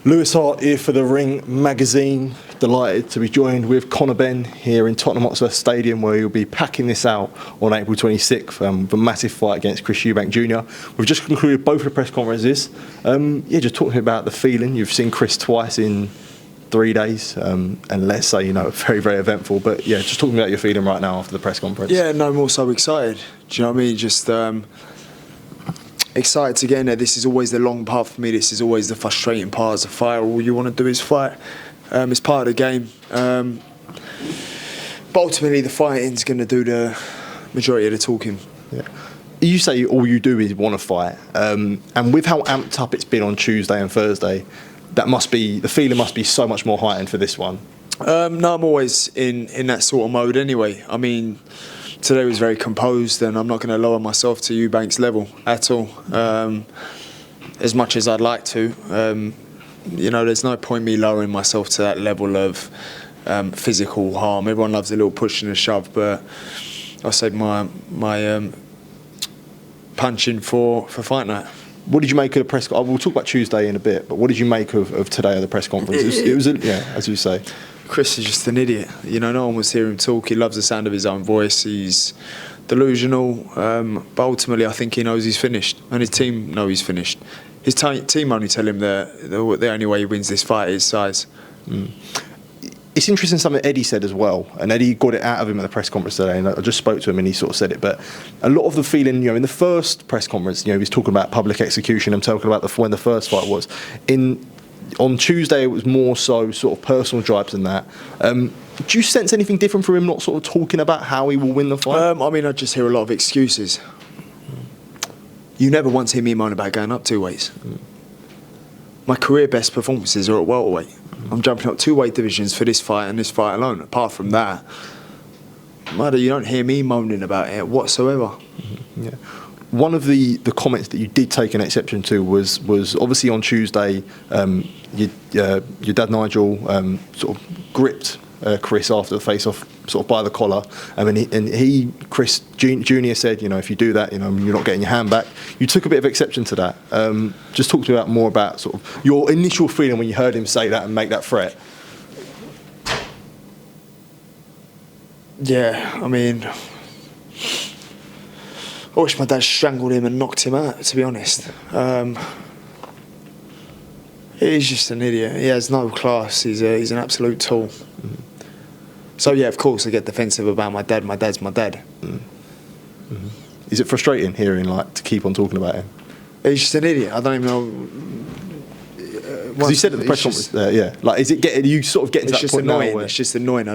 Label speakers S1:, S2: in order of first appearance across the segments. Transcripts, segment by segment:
S1: Lewis Hart here for The Ring magazine. Delighted to be joined with Conor Benn here in Tottenham Hotspur Stadium, where he'll be packing this out on April 26th for a massive fight against Chris Eubank Jr. We've just concluded both of the press conferences. Just talking about the feeling. You've seen Chris twice in 3 days, and let's say, very, very eventful. But yeah, just talking about your feeling right now after the press conference.
S2: Yeah, no, I'm also excited. Do you know what I mean? Just excited to get in there. This is always the long part for me. This is always the frustrating part as a fighter. All you want to do is fight. It's part of the game. But ultimately, the fighting's going to do the majority of the talking.
S1: Yeah. You say all you do is want to fight, and with how amped up it's been on Tuesday and Thursday, the feeling must be so much more heightened for this one.
S2: No, I'm always in that sort of mode anyway. I mean, today was very composed, and I'm not going to lower myself to Eubank's level at all. As much as I'd like to, there's no point me lowering myself to that level of physical harm. Everyone loves a little push and a shove, but I said my punching for fight night.
S1: What did you make of the press conference? We'll talk about Tuesday in a bit, but what did you make of today at the press conference? It was as you say.
S2: Chris is just an idiot. No one was hearing him talk. He loves the sound of his own voice. He's delusional, but ultimately I think he knows he's finished, and his team know he's finished. His team only tell him that the only way he wins this fight is size.
S1: It's interesting something Eddie said as well, and Eddie got it out of him at the press conference today, and I just spoke to him and he sort of said it, but a lot of the feeling, in the first press conference, he was talking about public execution and talking about when the first fight was. On Tuesday, it was more so sort of personal jibes than that. Do you sense anything different from him not sort of talking about how he will win the fight?
S2: I just hear a lot of excuses. You never once hear me moan about going up 2 weights. My career best performances are at welterweight. I'm jumping up 2 weight divisions for this fight and this fight alone. Apart from that, you don't hear me moaning about it whatsoever.
S1: Yeah. One of the comments that you did take an exception to was obviously on Tuesday, your dad Nigel sort of gripped Chris after the face-off, sort of by the collar, Chris Jr said, if you do that, you're not getting your hand back. You took a bit of exception to that. Just talk to me more about sort of your initial feeling when you heard him say that and make that threat.
S2: Yeah, I wish my dad strangled him and knocked him out, to be honest. He's just an idiot. He has no class. He's an absolute tool. So, yeah, of course, I get defensive about my dad. My dad's my dad.
S1: Is it frustrating hearing, to keep on talking about him?
S2: He's just an idiot. I don't even know.
S1: Because you said at the press conference there, yeah. Is it getting, you sort of getting to that point now?
S2: It's just annoying.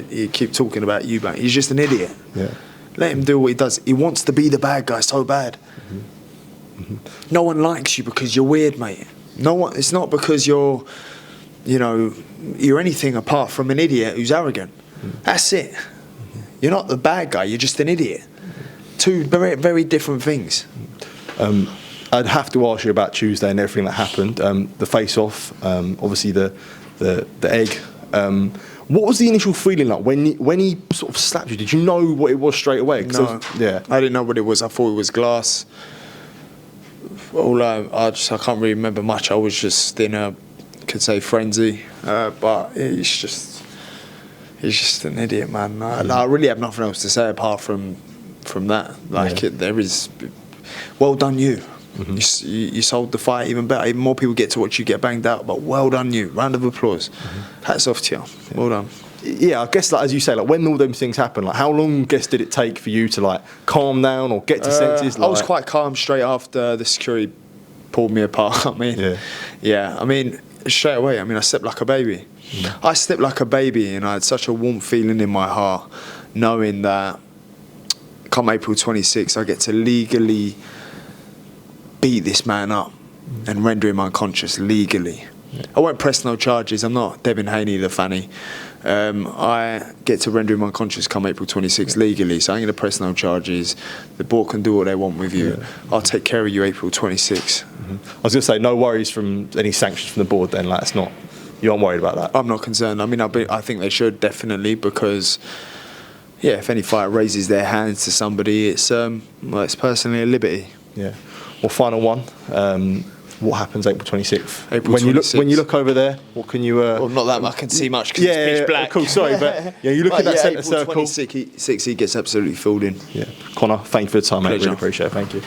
S2: You keep talking about Eubank. He's just an idiot.
S1: Yeah.
S2: Let him do what he does. He wants to be the bad guy so bad. No one likes you because you're weird, mate. No one. It's not because you're anything apart from an idiot who's arrogant. That's it. You're not the bad guy. You're just an idiot. Two very, very different things.
S1: I'd have to ask you about Tuesday and everything that happened. The face-off, obviously the egg. What was the initial feeling like when he sort of slapped you? Did you know what it was straight away?
S2: No. I didn't know what it was. I thought it was glass. I can't really remember much. I was just in a, could say, frenzy. But he's just an idiot, man. I really have nothing else to say apart from that. There is, well done you. You sold the fight even better. Even more people get to watch you get banged out. But well done you. Round of applause. Hats off to you. Well done.
S1: Yeah, I guess as you say, when all those things happen, how long did it take for you to calm down or get to senses?
S2: I was quite calm straight after the security pulled me apart. Straight away. I slept like a baby. I slept like a baby, and I had such a warm feeling in my heart, knowing that come April 26th, I get to legally beat this man up and render him unconscious legally. I won't press no charges. I'm not Devin Haney the fanny. I get to render him unconscious come April 26th legally, so I ain't going to press no charges. The board can do what they want with you. I'll take care of you April 26th.
S1: I was going to say, no worries from any sanctions from the board then? It's not, you aren't worried about that?
S2: I'm not concerned. I think they should, definitely, because if any fighter raises their hands to somebody, it's personally a liberty.
S1: Yeah. Well, final one. what happens April 26th?
S2: April
S1: when
S2: 26th.
S1: When you look over there, what can you?
S2: Well, not that I can see much because it's pitch black.
S1: Cool. Sorry, but yeah, you look at that centre circle.
S2: April 26th, he gets absolutely filled in.
S1: Yeah, Conor, thank you for the time, mate.
S2: Pleasure.
S1: Really appreciate it. Thank you.